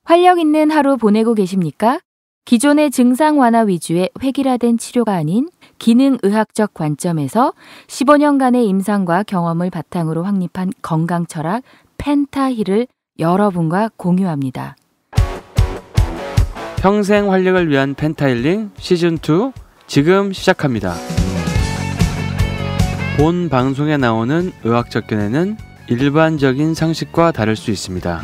활력 있는 하루 보내고 계십니까? 기존의 증상 완화 위주의 획일화된 치료가 아닌 기능의학적 관점에서 15년간의 임상과 경험을 바탕으로 확립한 건강 철학 펜타힐을 여러분과 공유합니다. 평생 활력을 위한 펜타힐링 시즌2 지금 시작합니다. 본 방송에 나오는 의학적 견해는 일반적인 상식과 다를 수 있습니다.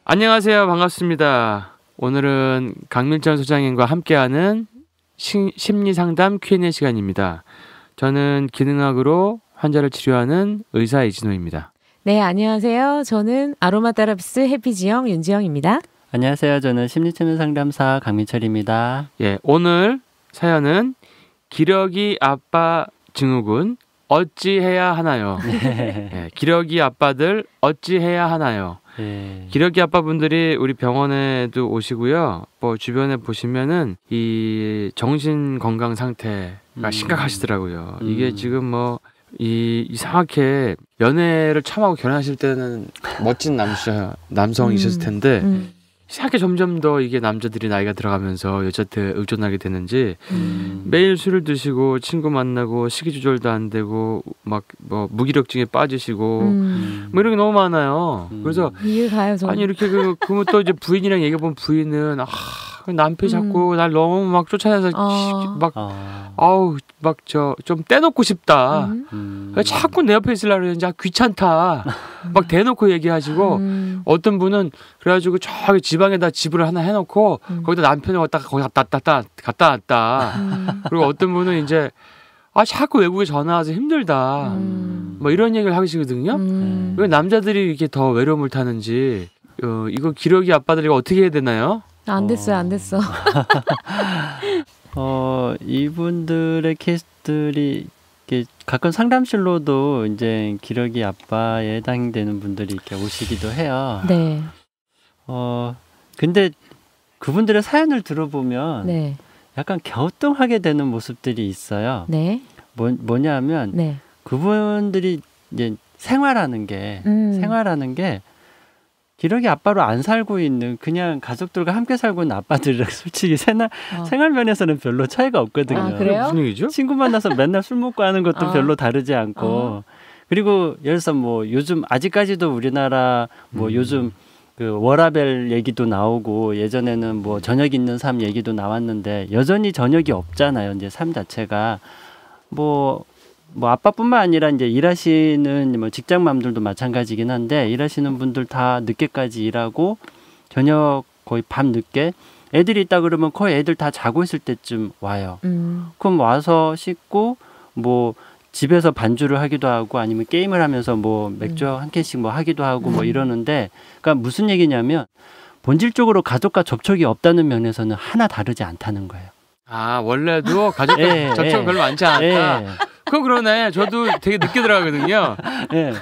안녕하세요. 반갑습니다. 오늘은 강민철 소장님과 함께하는 심리상담 Q&A 시간입니다. 저는 기능학으로 환자를 치료하는 의사 이진호입니다. 네, 안녕하세요. 저는 아로마 테라피스트 해피지영 윤지영입니다. 안녕하세요. 저는 심리치료 상담사 강민철입니다. 예, 오늘 사연은 기러기 아빠 증후군 어찌해야 하나요? 네. 예, 기러기 아빠들 어찌해야 하나요? 네. 기러기 아빠분들이 우리 병원에도 오시고요. 뭐 주변에 보시면은 이 정신 건강 상태가 심각하시더라고요. 이게 지금 뭐 이상하게 연애를 처음 하고 결혼하실 때는 멋진 남성이셨을 텐데 이상하게 점점 더 이게 남자들이 나이가 들어가면서 여자한테 의존하게 되는지 매일 술을 드시고 친구 만나고 식이 조절도 안 되고 막 뭐 무기력증에 빠지시고 뭐 이런 게 너무 많아요. 그래서 이해가요, 저는. 아니 이렇게 그러면 또 이제 부인이랑 얘기해보면 부인은 남편이 자꾸 날 너무 막 쫓아내서 아우 막 저 좀 떼놓고 싶다. 자꾸 내 옆에 있으려고 그러는지 귀찮다. 막 대놓고 얘기하시고 어떤 분은 그래가지고 저기 지방에다 집을 하나 해놓고 거기다 남편을 거기 갖다 놨다. 그리고 어떤 분은 이제 자꾸 외국에 전화 와서 힘들다. 뭐 이런 얘기를 하시거든요. 왜 남자들이 이렇게 더 외로움을 타는지 이거 기러기 아빠들이 어떻게 해야 되나요? 안 됐어. 이분들의 케이스들이 가끔 상담실로도 이제 기러기 아빠에 해당되는 분들이 이렇게 오시기도 해요. 네. 근데 그분들의 사연을 들어보면 네. 약간 갸우뚱하게 되는 모습들이 있어요. 네. 뭐냐면 네. 그분들이 이제 생활하는 게 기러기 아빠로 안 살고 있는 그냥 가족들과 함께 살고 있는 아빠들이랑 솔직히 생활 면에서는 별로 차이가 없거든요. 아, 그래요? 무슨 얘기죠? 친구 만나서 맨날 술 먹고 하는 것도 별로 다르지 않고 그리고 예를 들어서 뭐 요즘 아직까지도 우리나라 뭐 요즘 그 워라밸 얘기도 나오고 예전에는 뭐 저녁 있는 삶 얘기도 나왔는데 여전히 저녁이 없잖아요. 이제 삶 자체가 뭐 아빠뿐만 아니라 이제 일하시는 뭐 직장맘들도 마찬가지긴 한데 일하시는 분들 다 늦게까지 일하고 저녁 거의 밤 늦게 애들이 있다 그러면 거의 애들 다 자고 있을 때쯤 와요. 그럼 와서 씻고 뭐 집에서 반주를 하기도 하고 아니면 게임을 하면서 뭐 맥주 한 캔씩 뭐 하기도 하고 뭐 이러는데 그러니까 무슨 얘기냐면 본질적으로 가족과 접촉이 없다는 면에서는 하나 다르지 않다는 거예요. 원래도 가족과 접촉이 별로 많지 않았다. 그러네. 저도 되게 늦게 들어가거든요. 네.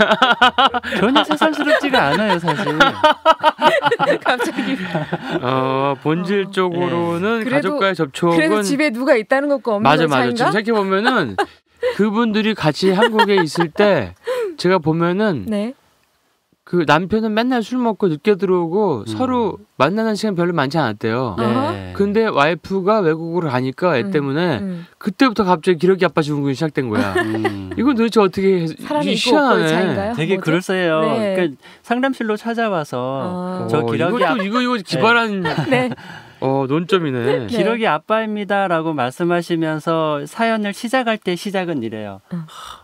전혀 새삼스럽지가 않아요, 사실. 갑자기. 본질적으로는 가족과의 접촉은 그래도 집에 누가 있다는 것과 없는 맞아. 차이인가? 지금 생각해 보면은 그분들이 같이 한국에 있을 때 제가 보면은 네. 그 남편은 맨날 술 먹고 늦게 들어오고 서로 만나는 시간 별로 많지 않았대요. 네. 근데 와이프가 외국으로 가니까 애 때문에 그때부터 갑자기 기러기 아빠 증후군이 시작된 거야. 이건 도대체 어떻게 사람이 있고 없고의 차이인가요? 되게 뭐죠? 그럴싸해요. 네. 그러니까 상담실로 찾아와서 저 기러기 이거 기발한 네. 논점이네. 기러기 아빠입니다라고 말씀하시면서 사연을 시작할 때 시작은 이래요.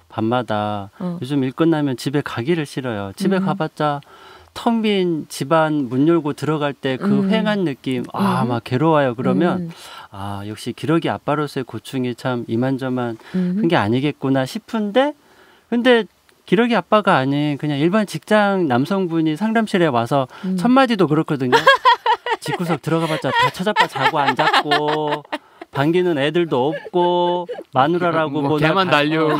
밤마다 요즘 일 끝나면 집에 가기를 싫어요. 집에 가봤자 텅 빈 집안 문 열고 들어갈 때 그 휑한 느낌 막 괴로워요. 그러면 역시 기러기 아빠로서의 고충이 참 이만저만 한 게 아니겠구나 싶은데 근데 기러기 아빠가 아닌 그냥 일반 직장 남성분이 상담실에 와서 첫 마디도 그렇거든요. 집구석 들어가봤자 다 쳐잡아 자고 앉았고 반기는 애들도 없고 마누라라고 뭐 개만 달려오고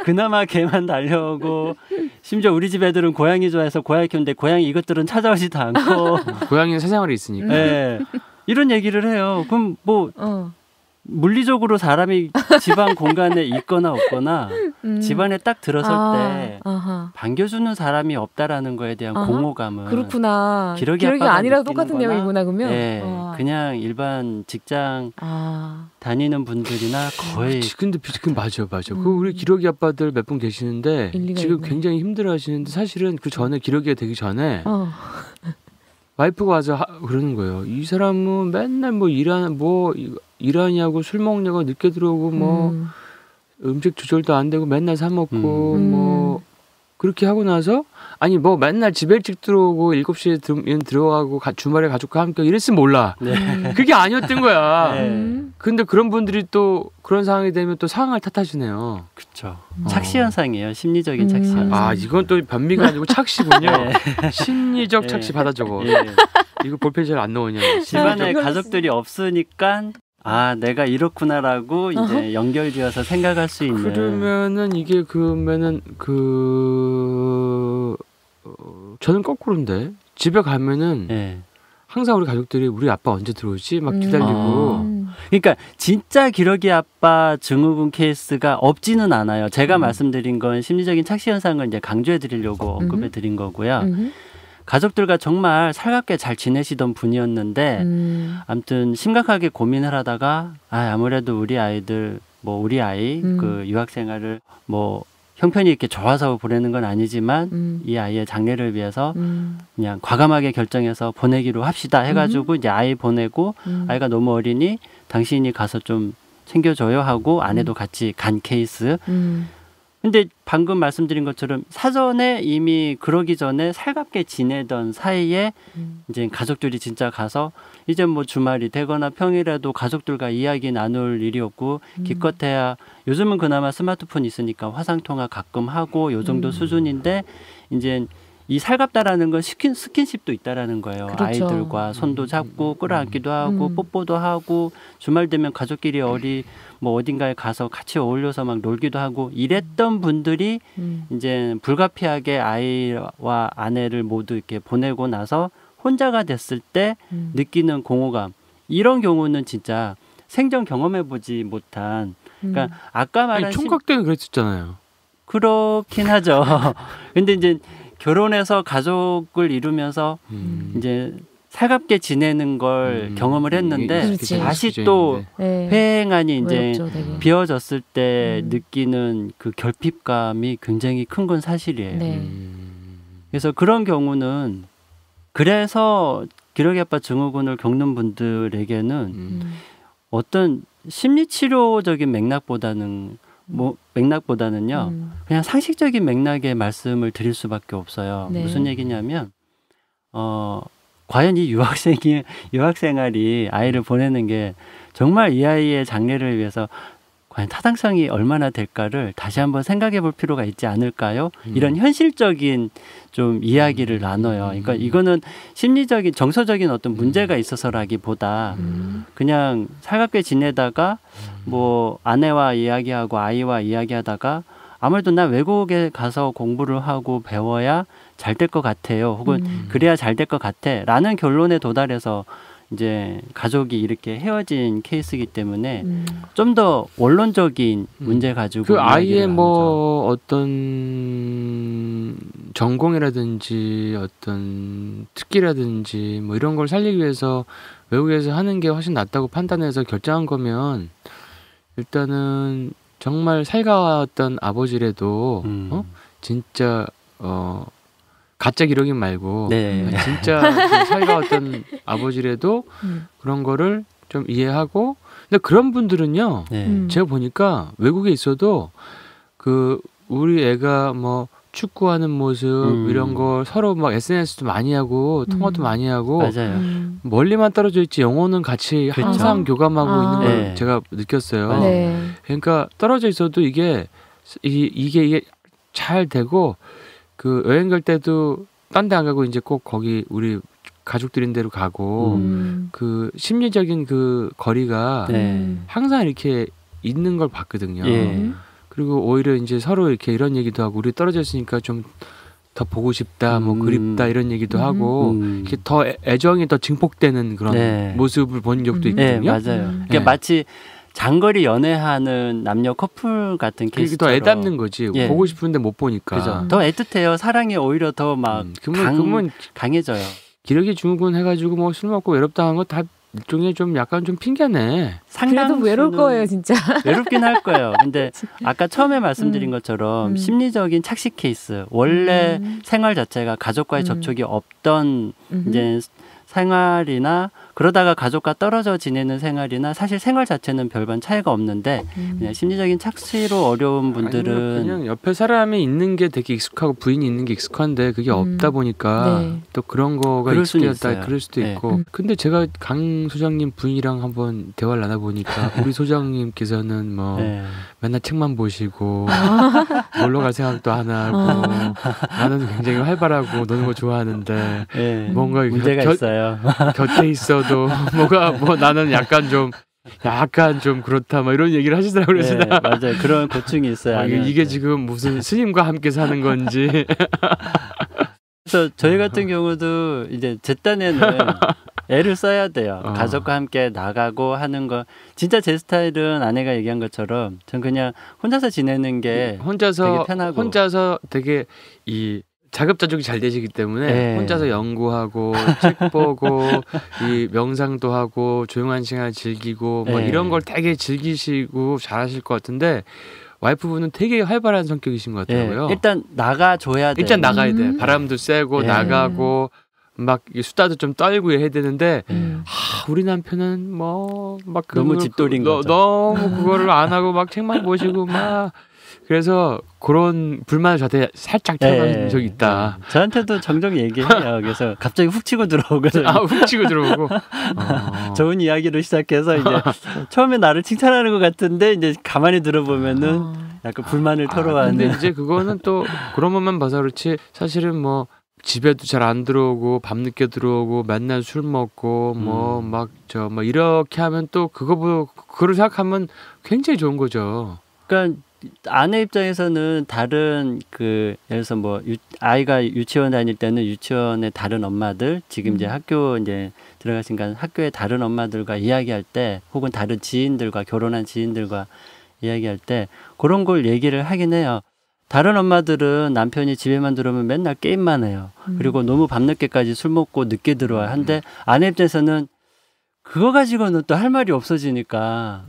그나마 개만 달려오고 심지어 우리 집 애들은 고양이 좋아해서 고양이 키우는데 고양이 이것들은 찾아오지도 않고 고양이는 사생활이 있으니까 네. 이런 얘기를 해요. 그럼 뭐 물리적으로 사람이 집안 공간에 있거나 없거나 집안에 딱 들어설 때 반겨주는 사람이 없다라는 거에 대한 공허감은 그렇구나. 기러기 아니랑 똑같은 내용이구나 그러면. 네, 그냥 일반 직장 다니는 분들이나 거의. 근데 맞아. 그 우리 기러기 아빠들 몇 분 계시는데 지금 있네. 굉장히 힘들어하시는데 사실은 그 전에 기러기가 되기 전에. 와이프가 와서 그러는 거예요. 이 사람은 맨날 일하냐고 술 먹냐고 늦게 들어오고 음식 조절도 안 되고 맨날 사 먹고 그렇게 하고 나서 맨날 집에 일찍 들어오고 7시에 들어가고 주말에 가족과 함께 이랬으면 몰라. 네. 그게 아니었던 거야. 네. 근데 그런 분들이 또 그런 상황이 되면 또 상황을 탓하시네요. 그렇죠. 착시 현상이에요. 심리적인 착시 현상. 이건 또 변비가 아니고 착시군요. 네. 심리적 착시 받아 적어. 이거 볼펜 잘 안 넣으냐. 집안에 가족들이 없으니까 내가 이렇구나라고 이제 연결지어서 생각할 수 있는. 그러면은 이게 저는 거꾸로인데 집에 가면은 항상 우리 가족들이 우리 아빠 언제 들어오지 막 기다리고. 그러니까 진짜 기러기 아빠 증후군 케이스가 없지는 않아요. 제가 말씀드린 건 심리적인 착시 현상을 이제 강조해 드리려고 언급해 드린 거고요. 가족들과 정말 살갑게 잘 지내시던 분이었는데 아무튼 심각하게 고민을 하다가 아무래도 우리 아이들 우리 아이 그 유학 생활을 형편이 이렇게 좋아서 보내는 건 아니지만 이 아이의 장래를 위해서 그냥 과감하게 결정해서 보내기로 합시다 해가지고 이제 아이 보내고 아이가 너무 어리니 당신이 가서 좀 챙겨줘요 하고 아내도 같이 간 케이스. 근데 방금 말씀드린 것처럼 사전에 이미 그러기 전에 살갑게 지내던 사이에 이제 가족들이 진짜 가서 이제 주말이 되거나 평일에도 가족들과 이야기 나눌 일이 없고 기껏해야 요즘은 그나마 스마트폰 있으니까 화상통화 가끔 하고 요 정도 수준인데 이제 이 살갑다라는 건 스킨십도 있다라는 거예요. 그렇죠. 아이들과 손도 잡고 끌어안기도 하고 뽀뽀도 하고 주말 되면 가족끼리 어딘가에 가서 같이 어울려서 막 놀기도 하고 이랬던 분들이 이제 불가피하게 아이와 아내를 모두 이렇게 보내고 나서 혼자가 됐을 때 느끼는 공허감. 이런 경우는 진짜 생전 경험해보지 못한. 그러니까 아까 말한 총각 때는 그랬었잖아요. 그렇긴 하죠. 근데 이제 결혼해서 가족을 이루면서 이제 살갑게 지내는 걸 경험을 했는데 다시 또 회행안이 이제 비워졌을 때 느끼는 그 결핍감이 굉장히 큰 건 사실이에요. 그래서 그런 경우는 그래서 기러기 아빠 증후군을 겪는 분들에게는 어떤 심리치료적인 맥락보다는요 그냥 상식적인 맥락의 말씀을 드릴 수밖에 없어요. 무슨 얘기냐면 과연 이 유학생활이 아이를 보내는 게 정말 이 아이의 장래를 위해서 과연 타당성이 얼마나 될까를 다시 한번 생각해 볼 필요가 있지 않을까요? 이런 현실적인 좀 이야기를 나눠요. 그러니까 이거는 심리적인 정서적인 어떤 문제가 있어서라기보다 그냥 살갑게 지내다가 아내와 이야기하고 아이와 이야기하다가 아무래도 나 외국에 가서 공부를 하고 배워야 잘 될 것 같아요. 혹은 그래야 잘 될 것 같아 라는 결론에 도달해서 이제 가족이 이렇게 헤어진 케이스이기 때문에 좀 더 원론적인 문제 가지고 그 아이의 어떤 전공이라든지 어떤 특기라든지 이런 걸 살리기 위해서 외국에서 하는 게 훨씬 낫다고 판단해서 결정한 거면 일단은 정말 살가웠던 아버지라도 진짜 가짜 기러기 말고 진짜 그 살가웠던 아버지라도 그런 거를 좀 이해하고. 근데 그런 분들은요 제가 보니까 외국에 있어도 그 우리 애가 축구하는 모습 이런 거 서로 막 SNS도 많이 하고 통화도 많이 하고 맞아요. 멀리만 떨어져 있지 영어는 같이 항상 교감하고 있는 걸 제가 느꼈어요. 그러니까 떨어져 있어도 이게 잘 되고 그 여행 갈 때도 딴 데 안 가고 이제 꼭 거기 우리 가족들인 데로 가고 그 심리적인 그 거리가 항상 이렇게 있는 걸 봤거든요. 그리고 오히려 이제 서로 이렇게 이런 얘기도 하고 우리 떨어져 있으니까 좀 더 보고 싶다, 그립다 이런 얘기도 하고 이렇게 더 애정이 더 증폭되는 그런 모습을 본 적도 있거든요. 맞아요. 그러니까 마치 장거리 연애하는 남녀 커플 같은 케이스처럼 더 애담는 거지. 예. 보고 싶은데 못 보니까. 그죠. 더 애틋해요. 사랑이 오히려 더 막 그러면 강해져요. 기러기 증후군 해가지고 뭐 술 먹고 외롭다 한 거 다 일종의 좀 약간 좀 핑계네. 그래도 외로울 거예요, 진짜. 외롭긴 할 거예요. 근데 아까 처음에 말씀드린 것처럼 심리적인 착식 케이스. 원래 생활 자체가 가족과의 접촉이 없던 이제 생활이나 그러다가 가족과 떨어져 지내는 생활이나 사실 생활 자체는 별반 차이가 없는데 그냥 심리적인 착시로 어려운 분들은 그냥 옆에 사람이 있는 게 되게 익숙하고 부인이 있는 게 익숙한데 그게 없다 보니까 네. 또 그런 거가 그럴 수는 익숙해졌다 있어요. 그럴 수도 네. 있고 근데 제가 강 소장님 부인이랑 한번 대화를 나눠보니까 우리 소장님께서는 뭐 네. 맨날 책만 보시고 놀러 갈 생각도 안 하고 나는 굉장히 활발하고 노는 거 좋아하는데 네. 뭔가 문제가 있어요. 곁에 있어도 뭐 나는 약간 좀 그렇다 뭐 이런 얘기를 하시더라고요. 그래서 네, 맞아요. 그런 고충이 있어요. 이게 지금 무슨 스님과 함께 사는 건지. 그래서 저희 같은 경우도 이제 제 딴에는 애를 써야 돼요. 가족과 함께 나가고 하는 거. 진짜 제 스타일은 아내가 얘기한 것처럼 전 그냥 혼자서 지내는 게 되게 편하고. 혼자서 되게 이 자급자족이 잘 되시기 때문에 네. 혼자서 연구하고 책 보고 이 명상도 하고 조용한 시간을 즐기고 뭐 네. 이런 걸 되게 즐기시고 잘하실 것 같은데 와이프분은 되게 활발한 성격이신 것 같더라고요. 네. 일단 나가줘야 돼. 일단 나가야 돼. 바람도 쐬고 네. 나가고 막 수다도 좀 떨고 해야 되는데 우리 남편은 막 너무 집돌인 거죠. 너무 그거를 안 하고 막 책만 보시고 막 그래서 그런 불만을 저한테 살짝 태어난 적이 있다. 저한테도 종종 얘기해요. 그래서 갑자기 훅 치고 들어오거든요. 훅 치고 들어오고 좋은 이야기로 시작해서 이제 처음에 나를 칭찬하는 것 같은데 이제 가만히 들어보면은 약간 불만을 토로하는. 근데 이제 그거는 또 그런 것만 봐서 그렇지 사실은 뭐 집에도 잘 안 들어오고 밤늦게 들어오고 맨날 술 먹고 뭐 이렇게 하면 또 그걸 생각하면 굉장히 좋은 거죠. 그러니까 아내 입장에서는 다른 예를 들어서 뭐 아이가 유치원 다닐 때는 유치원의 다른 엄마들 지금 이제 학교 이제 들어가신가 학교의 다른 엄마들과 이야기할 때 혹은 다른 지인들과 결혼한 지인들과 이야기할 때 그런 걸 얘기를 하긴 해요. 다른 엄마들은 남편이 집에만 들어오면 맨날 게임만 해요. 그리고 너무 밤늦게까지 술 먹고 늦게 들어와요. 한데 아내 입장에서는 그거 가지고는 또 할 말이 없어지니까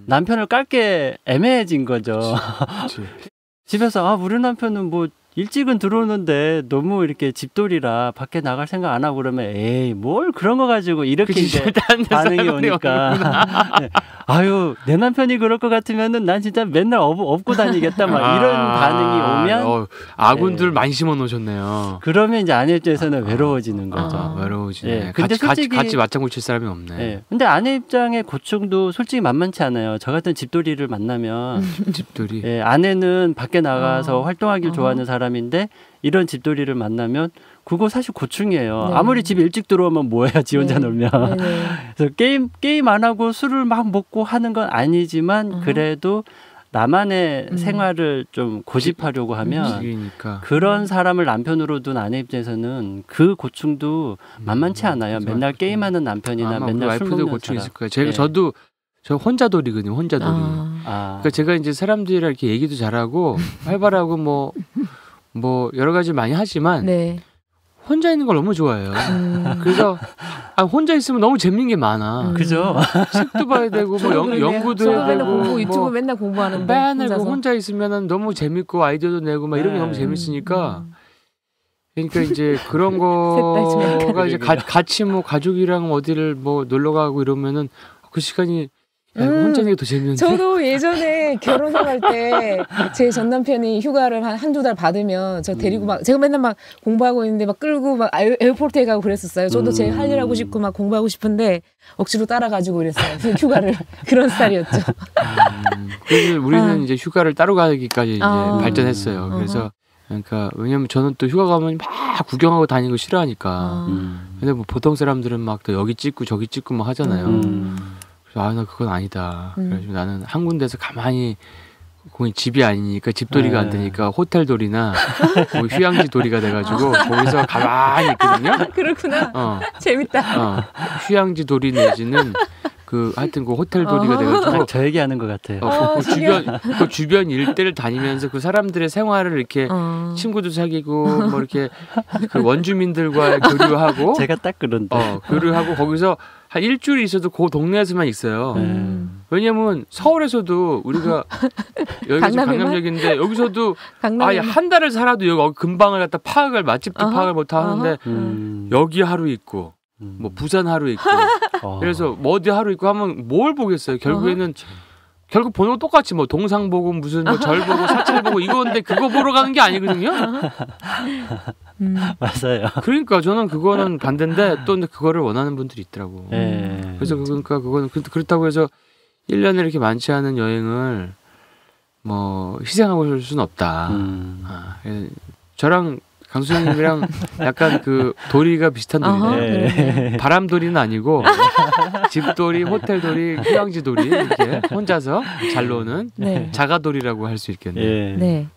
남편을 깔게 애매해진 거죠. 그치. 집에서 우리 남편은 뭐 일찍은 들어오는데 너무 이렇게 집돌이라 밖에 나갈 생각 안 하고 그러면 에이 뭘 그런 거 가지고 이렇게 이제 반응이 오니까 네. 아유 내 남편이 그럴 것 같으면은 난 진짜 맨날 업고 다니겠다 막 이런 반응이 오면 아군들 많이 심어 놓으셨네요. 그러면 이제 아내 입장에서는 외로워지는 거죠. 외로워지네. 네. 근데 솔직히 같이 맞장구 칠 사람이 없네. 네. 근데 아내 입장의 고충도 솔직히 만만치 않아요. 저 같은 집돌이를 만나면 집돌이. 네, 아내는 밖에 나가서 활동하길 좋아하는 사람인데 이런 집돌이를 만나면 그거 사실 고충이에요. 네. 아무리 집에 일찍 들어오면 뭐해요, 지 혼자 놀면. 그래서 게임 안 하고 술을 막 먹고 하는 건 아니지만 그래도 나만의 생활을 좀 고집하려고 하면 그런 사람을 남편으로 둔 아내 입장에서는 그 고충도 만만치 않아요. 맨날 게임하는 남편이나 맨날 술 먹는 고충이 있을 거예요. 네. 저 혼자돌이거든요. 혼자돌이. 그러니까 제가 이제 사람들이랑 이렇게 얘기도 잘하고 활발하고 뭐 여러 가지 많이 하지만 혼자 있는 걸 너무 좋아해요. 그래서 혼자 있으면 너무 재밌는 게 많아. 그죠? 책도 봐야 되고 뭐 연구도 해야 되고 유튜브 맨날 공부하는데 맨날 혼자 있으면 너무 재밌고 아이디어도 내고 막 이런 게 너무 재밌으니까 그러니까 이제 그런 거가 이제 같이 뭐 가족이랑 어디를 뭐 놀러 가고 이러면은 그 시간이 혼자 있는 게 더 재밌는데. 저도 예전에 결혼생활 때 제 전 남편이 휴가를 한두 달 받으면 저 데리고 막 제가 맨날 막 공부하고 있는데 막 끌고 막 에어포트에 가고 그랬었어요. 저도 제 할 일 하고 싶고 막 공부하고 싶은데 억지로 따라가지고 그랬어요. 휴가를 그런 스타일이었죠. 그래서 우리는 이제 휴가를 따로 가기까지 이제 발전했어요. 그래서 그러니까 왜냐면 저는 또 휴가 가면 막 구경하고 다니는 거 싫어하니까. 근데 뭐 보통 사람들은 막 또 여기 찍고 저기 찍고 막 하잖아요. 나 그건 아니다. 그래서 나는 한 군데서 가만히 거기 집이 아니니까 집돌이가 안 되니까 호텔돌이나 뭐 휴양지 돌이가 돼가지고 거기서 가만히 있거든요. 그렇구나. 재밌다. 휴양지 돌이 내지는 하여튼 그 호텔 도리가 돼가지고 저 얘기하는 것 같아요. 그 주변 일대를 다니면서 그 사람들의 생활을 이렇게 친구도 사귀고 뭐 이렇게 그 원주민들과 교류하고 제가 딱 그런데 교류하고 거기서 한 일주일 있어도 그 동네에서만 있어요. 왜냐면 서울에서도 우리가 여기가 강남역인데 여기서도 아예 한 달을 살아도 여기 근방을 갖다 파악을 맛집도 파악을 못 하는데 여기 하루 있고 뭐 부산 하루 있고 그래서 뭐 어디 하루 있고 하면 뭘 보겠어요. 결국에는 결국 보는 거 똑같이 뭐 동상 보고 무슨 뭐 절 보고 사찰 보고 이건데 그거 보러 가는 게 아니거든요. 맞아요. 그러니까 저는 그거는 반대인데 또 근데 그거를 원하는 분들이 있더라고. 그래서 그러니까 그거는 그렇다고 해서 1년에 이렇게 많지 않은 여행을 뭐 희생하고 살 수는 없다. 저랑 강수영님이랑 약간 그 도리가 비슷한 도리네. 바람도리는 아니고 집도리, 호텔도리, 휴양지도리 이렇게 혼자서 잘 노는 자가도리라고 할 수 있겠네요. 네.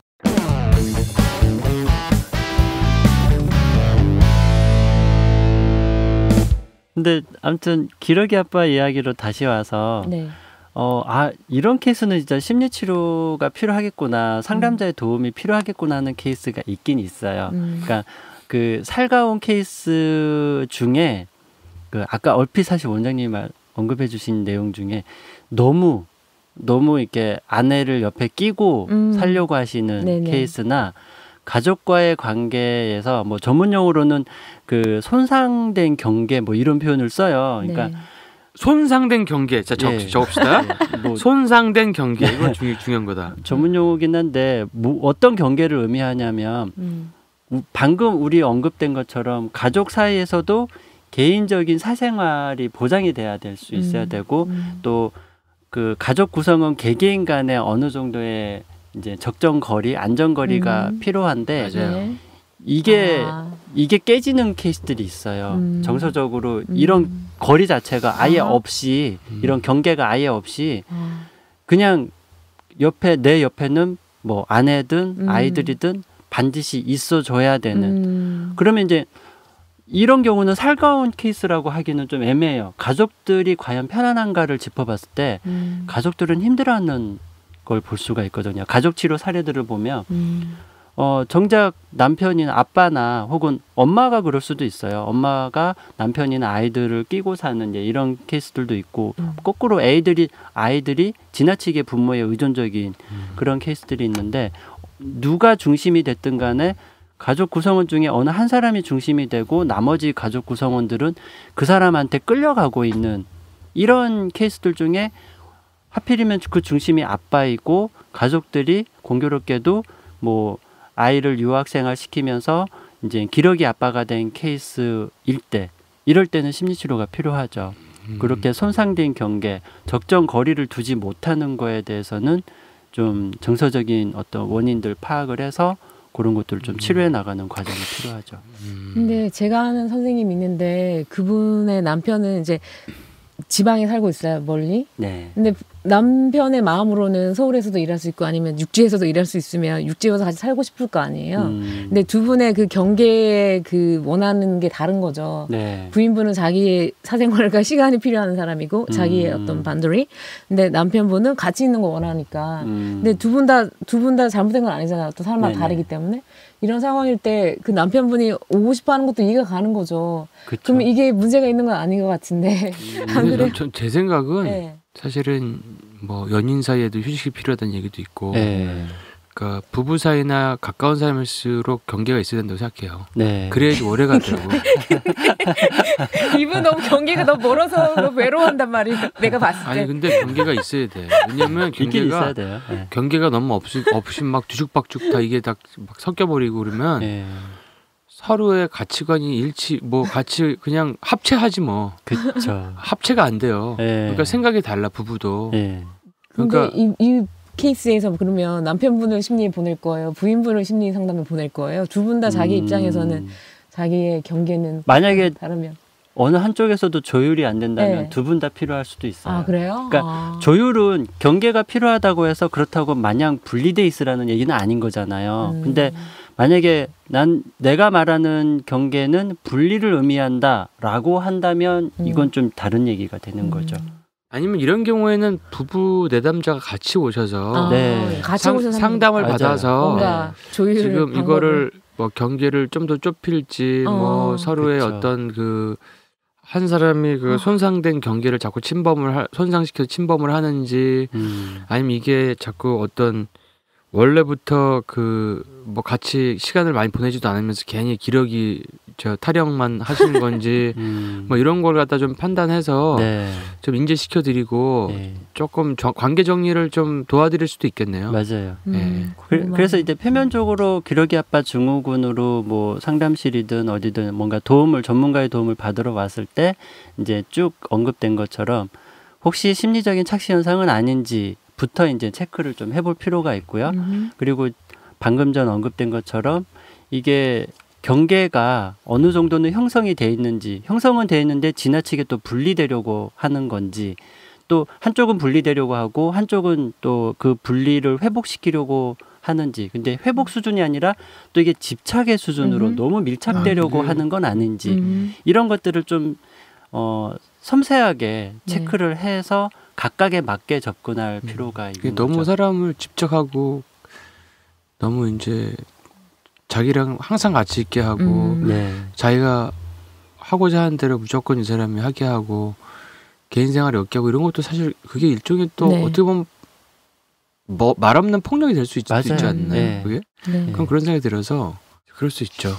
근데 아무튼 기러기 아빠 이야기로 다시 와서 이런 케이스는 진짜 심리치료가 필요하겠구나, 상담자의 도움이 필요하겠구나 하는 케이스가 있긴 있어요. 그러니까 그 살가운 케이스 중에 그 아까 얼핏 사실 원장님이 언급해 주신 내용 중에 너무 이렇게 아내를 옆에 끼고 살려고 하시는 케이스나 가족과의 관계에서 뭐 전문 용어로는 그 손상된 경계 뭐 이런 표현을 써요. 그러니까 손상된 경계. 자, 적읍시다. 뭐 손상된 경계. 이건 중요한 거다. 전문 용어긴 한데 어떤 경계를 의미하냐면 방금 우리 언급된 것처럼 가족 사이에서도 개인적인 사생활이 보장이 돼야 될 수 있어야 되고 또 그 가족 구성원 개개인 간에 어느 정도의 이제 적정 거리, 안전 거리가 필요한데 맞아요. 이게 깨지는 케이스들이 있어요. 정서적으로 이런 거리 자체가 아예 없이 이런 경계가 아예 없이 그냥 내 옆에는 뭐 아내든 아이들이든 반드시 있어줘야 되는. 그러면 이제 이런 경우는 살가운 케이스라고 하기는 좀 애매해요. 가족들이 과연 편안한가를 짚어봤을 때 가족들은 힘들어하는 걸 볼 수가 있거든요. 가족 치료 사례들을 보면 정작 남편이나 아빠나 혹은 엄마가 그럴 수도 있어요. 엄마가 남편이나 아이들을 끼고 사는 이런 케이스들도 있고 거꾸로 아이들이 지나치게 부모에 의존적인 그런 케이스들이 있는데 누가 중심이 됐든 간에 가족 구성원 중에 어느 한 사람이 중심이 되고 나머지 가족 구성원들은 그 사람한테 끌려가고 있는 이런 케이스들 중에 하필이면 그 중심이 아빠이고 가족들이 공교롭게도 뭐 아이를 유학생활 시키면서 이제 기러기 아빠가 된 케이스일 때 이럴 때는 심리치료가 필요하죠. 그렇게 손상된 경계, 적정 거리를 두지 못하는 거에 대해서는 좀 정서적인 어떤 원인들 파악을 해서 그런 것들을 좀 치료해 나가는 과정이 필요하죠. 근데 제가 아는 선생님이 있는데 그분의 남편은 이제 지방에 살고 있어요, 멀리. 네. 근데 남편의 마음으로는 서울에서도 일할 수 있고 아니면 육지에서도 일할 수 있으면 육지에 와서 같이 살고 싶을 거 아니에요. 근데 두 분의 그 경계에 그 원하는 게 다른 거죠. 네. 부인분은 자기의 사생활과 시간이 필요한 사람이고 자기의 어떤 반드리. 근데 남편분은 같이 있는 거 원하니까. 근데 두 분 다 잘못된 건 아니잖아요. 또 사람마다 다르기 때문에. 이런 상황일 때 그 남편분이 오고 싶어 하는 것도 이해가 가는 거죠. 그쵸. 그러면 이게 문제가 있는 건 아닌 것 같은데. 안 그래? 제 생각은 사실은 뭐 연인 사이에도 휴식이 필요하다는 얘기도 있고 그러니까 부부 사이나 가까운 사람일수록 경계가 있어야 된다고 생각해요. 네. 그래야지 오래 가더라고. 이분 너무 경계가 너무 멀어서 너무 외로워한단 말이에요. 내가 봤을 때. 아니 근데 경계가 있어야 돼. 왜냐면 있어야 돼요. 경계가 너무 없이 막 뒤죽박죽 다 이게 다 막 섞여버리고 그러면 서로의 가치관이 같이 그냥 합체하지 뭐. 그렇죠. 합체가 안 돼요. 그러니까 생각이 달라 부부도. 그러니까 이 케이스에서 그러면 남편분을 심리에 보낼 거예요, 부인분을 심리 상담에 보낼 거예요. 두 분 다 자기 입장에서는 자기의 경계는 만약에 다르면 어느 한쪽에서도 조율이 안 된다면 두 분 다 필요할 수도 있어요. 아, 그래요? 그러니까 조율은 경계가 필요하다고 해서 그렇다고 마냥 분리돼 있으라는 얘기는 아닌 거잖아요. 근데 만약에 내가 말하는 경계는 분리를 의미한다라고 한다면 이건 좀 다른 얘기가 되는 거죠. 아니면 이런 경우에는 부부 내담자가 같이 오셔서 같이 오셔서 상담을 받아서 뭔가 조율 지금 방법을. 이거를 뭐 경계를 좀 더 좁힐지 뭐 서로의 그쵸. 어떤 그 한 사람이 그 손상된 경계를 자꾸 손상시켜 침범을 하는지 아니면 이게 자꾸 어떤 원래부터 그 뭐 같이 시간을 많이 보내지도 않으면서 괜히 기러기 타령만 하시는 건지 뭐 이런 걸 갖다 좀 판단해서 좀 인지시켜 드리고 조금 관계 정리를 좀 도와드릴 수도 있겠네요. 맞아요. 그래서 이제 표면적으로 기러기 아빠 증후군으로 뭐 상담실이든 어디든 뭔가 전문가의 도움을 받으러 왔을 때 이제 쭉 언급된 것처럼 혹시 심리적인 착시 현상은 아닌지부터 이제 체크를 좀 해볼 필요가 있고요. 그리고 방금 전 언급된 것처럼 이게 경계가 어느 정도는 형성이 돼 있는지, 형성은 돼 있는데 지나치게 또 분리되려고 하는 건지, 또 한쪽은 분리되려고 하고 한쪽은 또 그 분리를 회복시키려고 하는지, 근데 회복 수준이 아니라 또 이게 집착의 수준으로 너무 밀착되려고 하는 건 아닌지, 이런 것들을 좀 섬세하게 체크를 해서 각각에 맞게 접근할 필요가 있는 너무 거죠. 사람을 집착하고 너무 이제 자기랑 항상 같이 있게 하고 자기가 하고자 하는 대로 무조건 이 사람이 하게 하고 개인 생활을 엮게 하고 이런 것도 사실 그게 일종의 또 어떻게 보면 뭐 말 없는 폭력이 될 수 있지 않나요? 그게? 그럼 그런 생각이 들어서 그럴 수 있죠.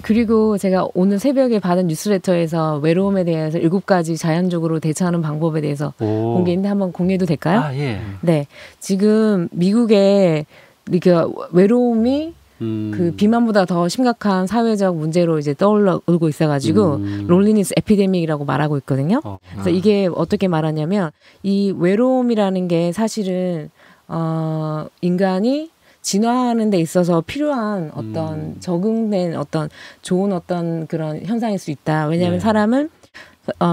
그리고 제가 오늘 새벽에 받은 뉴스레터에서 외로움에 대해서 7가지 자연적으로 대처하는 방법에 대해서 공개했는데 한번 공개해도 될까요? 네. 지금 미국에 외로움이 그 비만보다 더 심각한 사회적 문제로 이제 떠오르고 있어가지고 롤리니스 에피데믹이라고 말하고 있거든요. 그래서 이게 어떻게 말하냐면 이 외로움이라는 게 사실은 인간이 진화하는 데 있어서 필요한 어떤 적응된 어떤 좋은 어떤 그런 현상일 수 있다. 왜냐하면 사람은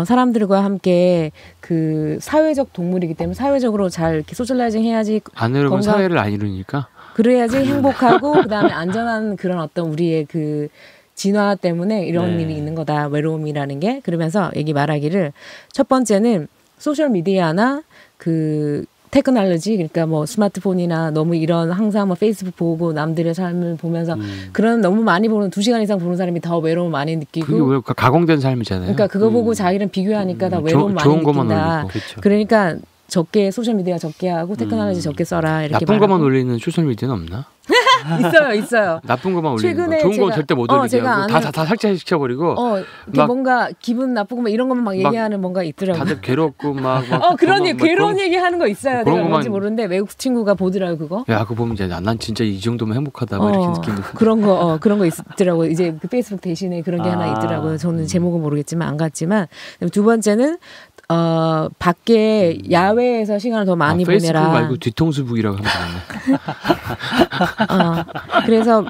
사람들과 함께 그 사회적 동물이기 때문에 사회적으로 잘 이렇게 소셜라이징 해야지 안 이루면 사회를 안 이루니까 그래야지 행복하고 그다음에 안전한 그런 어떤 우리의 그 진화 때문에 이런 일이 있는 거다. 외로움이라는 게. 그러면서 말하기를 첫 번째는 소셜 미디어나 그 테크놀로지, 그러니까 뭐 스마트폰이나 너무 이런 항상 뭐 페이스북 보고 남들의 삶을 보면서 그런 너무 많이 보는 2시간 이상 보는 사람이 더 외로움 많이 느끼고 그게 왜 가공된 삶이잖아요. 그러니까 그거 보고 자기랑 비교하니까 다 외로움 많이 느낀다. 그러니까 적게 소셜미디어 적게 하고 테크놀로지 적게 써라 이렇게 나쁜 것만 올리는 소셜미디어는 없나? 있어요. 나쁜 것만 올리는 거. 좋은 건 절대 못 올리게 하고 다 삭제시켜버리고 막 뭔가 기분 나쁘고 막 이런 것만 막 얘기하는 뭔가 있더라고요. 다들 괴롭고 막 괴로운 얘기하는 거 있어요. 내가 뭔지 모르는데 외국 친구가 보더라고 그거. 야 그거 보면 이제 난 진짜 이 정도면 행복하다 막 이렇게 느끼는 그런 거 있더라고요. 이제 그 페이스북 대신에 그런 게 하나 있더라고요. 저는 제목은 모르겠지만 안 갔지만. 두 번째는 밖에 야외에서 시간을 더 많이 보내라. 페이스북 말고 뒤통수북이라고 하면 되겠네. 그래서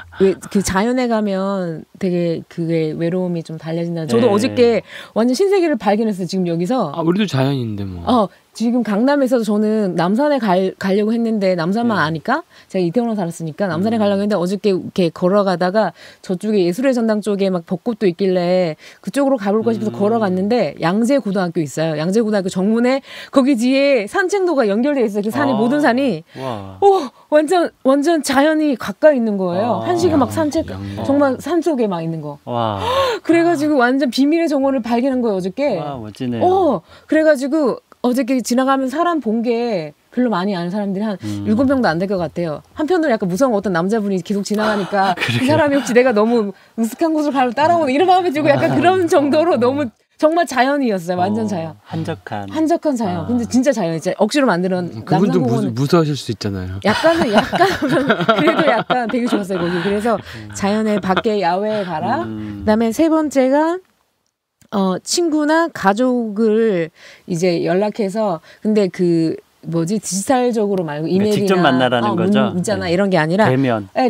그 자연에 가면 되게 그게 외로움이 좀 달래진다. 저도 어저께 완전 신세계를 발견했어요. 지금 여기서. 우리도 자연인데 뭐. 지금 강남에서도 저는 남산에 가려고 했는데 남산만 아니까 제가 이태원에 살았으니까 남산에 가려고 했는데 어저께 이렇게 걸어가다가 저쪽에 예술의 전당 쪽에 막 벚꽃도 있길래 그쪽으로 가볼까 싶어서 걸어갔는데 양재고등학교 있어요. 양재고등학교 정문에 거기 뒤에 산책로가 연결되어 있어요. 그 산이 모든 산이 완전 자연이 가까이 있는 거예요. 1시간 막 산책 정말 산속에 막 있는 거. 그래가지고 완전 비밀의 정원을 발견한 거예요 어저께. 와 멋지네요. 그래가지고 어저께 지나가면 사람 본 게 별로 많이 아는 사람들이 한 7명도 안 될 것 같아요. 한편으로 약간 무서운 어떤 남자분이 계속 지나가니까 그 사람이 혹시 내가 너무 으슥한 곳을 가면 따라오는 이런 마음이 들고 약간 그런 정도로 너무 정말 자연이었어요. 완전 자연. 한적한 자연. 근데 진짜 자연. 진짜 억지로 만드는 그분도 무서워하실 수 있잖아요. 약간 그래도 약간 되게 좋았어요 거기. 그래서 자연에 밖에 야외에 가라. 그다음에 세 번째가 친구나 가족을 이제 연락해서 근데 그 디지털적으로 말고 이메일이나 직접 만나라는 거죠. 문자나 이런 게 아니라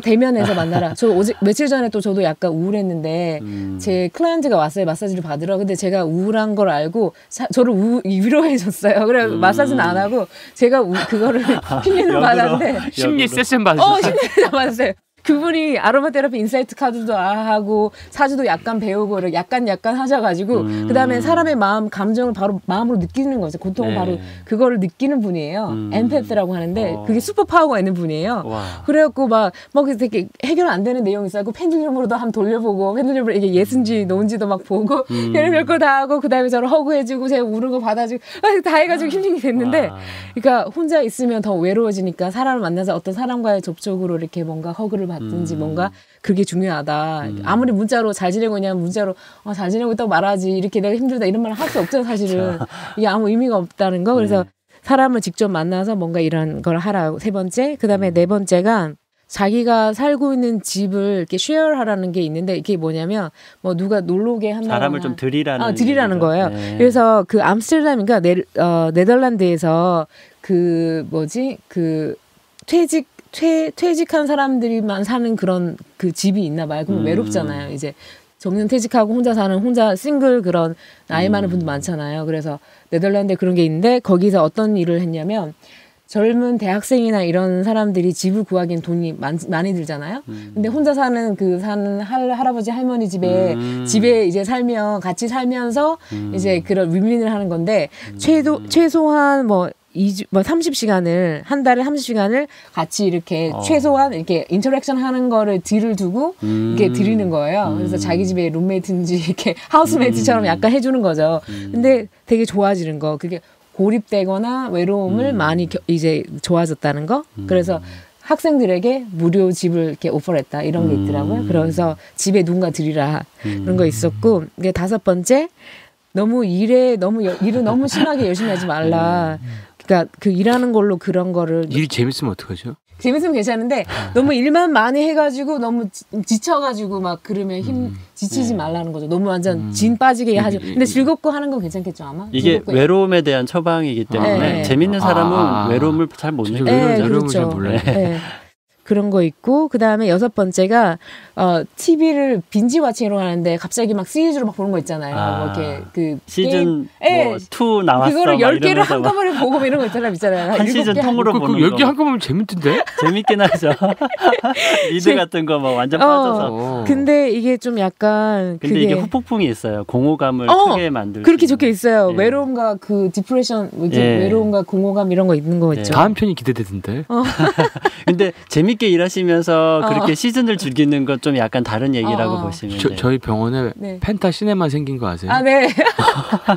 대면에서 만나라. 저 며칠 전에 또 저도 약간 우울했는데 제 클라이언트가 왔어요. 마사지를 받으러. 근데 제가 우울한 걸 알고 저를 위로해 줬어요. 그래 마사지는 안 하고 제가 그거를 힐링을 받았는데 심리 세션 받으셨어요. 심리 받았어요. 그분이 아로마 테라피 인사이트 카드도 하고 사주도 약간 배우고 약간 하셔가지고 그다음에 사람의 마음 감정을 바로 마음으로 느끼는 거죠. 고통을 바로 그거를 느끼는 분이에요. 엠패스라고 하는데 그게 슈퍼 파워가 있는 분이에요. 그래갖고 막 되게 해결 안 되는 내용이 있어요. 펜듈럼으로도 한번 돌려보고 펜듈럼으로 이게 예스인지 노인지도 막 보고 별걸 다 하고 그다음에 저를 허그해주고 제가 우는 거 받아주고 다 해가지고 힐링이 됐는데 그러니까 혼자 있으면 더 외로워지니까 사람을 만나서 어떤 사람과의 접촉으로 이렇게 뭔가 허그를 받든지 뭔가 그게 중요하다. 아무리 문자로 잘 지내고 있냐면 문자로 잘 지내고 있다고 말하지 이렇게 내가 힘들다 이런 말을 할 수 없잖아 사실은. 이게 아무 의미가 없다는 거. 그래서 사람을 직접 만나서 뭔가 이런 걸 하라고. 세 번째. 그다음에 네 번째가 자기가 살고 있는 집을 이렇게 쉐어하라는 게 있는데 이게 뭐냐면 뭐 누가 놀러 오게 한다거나 사람을 좀 드리라는 드리라는 거예요. 네. 그래서 그 암스테르담인가 네덜란드에서 그 뭐지 그 퇴직한 사람들이만 사는 그런 그 집이 있나 봐요. 그럼 외롭잖아요. 이제 정년퇴직하고 혼자 사는 혼자 싱글 그런 나이 많은 분도 많잖아요. 그래서 네덜란드에 그런 게 있는데 거기서 어떤 일을 했냐면 젊은 대학생이나 이런 사람들이 집을 구하기엔 돈이 많이 들잖아요. 근데 혼자 사는 할아버지 할머니 집에 이제 같이 살면서 이제 그런 윈윈을 하는 건데 최소한 뭐 30시간을 한 달에 30시간을 같이 이렇게 최소한 이렇게 인터랙션 하는 거를 딜을 두고 이렇게 드리는 거예요. 그래서 자기 집에 룸메이트인지 이렇게 하우스메이트처럼 약간 해주는 거죠. 근데 되게 좋아지는 거. 그게 고립되거나 외로움을 많이 이제 좋아졌다는 거. 그래서 학생들에게 무료 집을 이렇게 오퍼했다 이런 게 있더라고요. 그래서 집에 누군가 드리라 그런 거 있었고 이게 다섯 번째 너무 일을 너무 심하게 열심히 하지 말라. 그러니까 그 일하는 걸로 그런 거를 일이 재밌으면 어떡하죠? 재밌으면 괜찮은데 너무 일만 많이 해가지고 너무 지쳐가지고 막 그러면 지치지 말라는 거죠. 너무 완전 진 빠지게 하지. 근데 즐겁고 하는 건 괜찮겠죠 아마. 이게 외로움에 대한 처방이기 때문에 재밌는 사람은 외로움을 잘 못 느껴요. 외로움을 그렇죠. 잘 몰라요. 그런 거 있고 그다음에 여섯 번째가 TV를 빈지 와칭으로 하는데 갑자기 막 시리즈로 막 보는 거 있잖아요. 뭐 이렇게 그 시즌 뭐 2 나왔어. 그거를 10개를 한꺼번에 보고 이런 거 있잖아요. 한 시즌 통으로 보는 거. 10개 한꺼번에 재밌던데? 재밌긴 하죠. 리드 같은 거 막 완전 빠져서. 근데 이게 좀 약간 근데 이게 후폭풍이 있어요. 공허감을 크게 만들. 그렇게 적혀 있어요. 외로움과 그 디프레션, 외로움과 공허감 이런 거 있는 거 있죠. 다음 편이 기대되던데. 근데 재밌게 일하시면서 그렇게 시즌을 즐기는 건 좀 약간 다른 얘기라고 보시면 돼요. 저희 병원에 펜타 시네마 생긴 거 아세요? 네.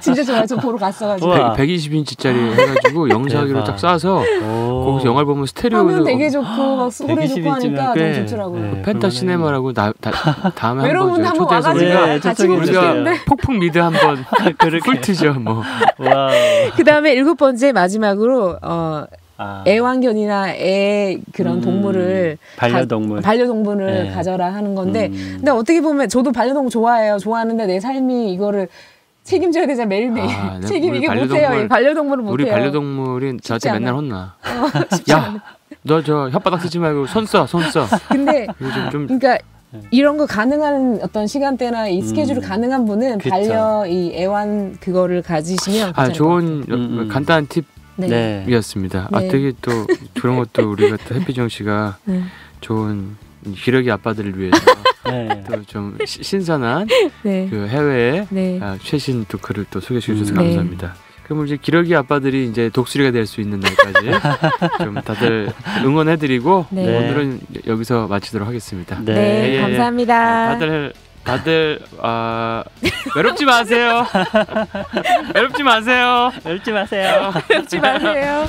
진짜 좋아요. 저 보러 갔어가지고. 120인치짜리 해가지고 영상기로 딱 쏴서 거기서 영화를 보면 스테레오로 화면 되게 좋고 막 소리 좋고 하니까 너무 좋더라고요. 펜타 시네마라고 다음에 외로운 한번 와가지고 같이 우리가 폭풍 미드 한번 꿀트죠 뭐. 그다음에 7번째 마지막으로 애완견이나 그런 동물을 반려동물을 가져라 하는 건데 근데 어떻게 보면 저도 반려동물 좋아하는데 내 삶이 이거를 책임져야 되잖아 매일매일. 책임 이게 못해요. 반려동물은 못해요. 우리 반려동물이 저한테 맨날 혼나. 야, 너 저 혓바닥 쓰지 말고 손 써. 근데 그러니까 이런 거 가능한 어떤 시간대나 이 스케줄이 가능한 분은 이 애완 그거를 가지시면 좋은 간단한 팁이었습니다. 되게 또 그런 것도 우리가 또 해피정 씨가 좋은 기러기 아빠들을 위해서 또 좀 신선한 그 해외의 최신 또 글을 또 소개해 주셔서 감사합니다. 그럼 이제 기러기 아빠들이 이제 독수리가 될 수 있는 날까지 좀 다들 응원해드리고 오늘은 여기서 마치도록 하겠습니다. 네, 감사합니다. 다들 외롭지 마세요. 외롭지 마세요. 외롭지 마세요. 외롭지 마세요.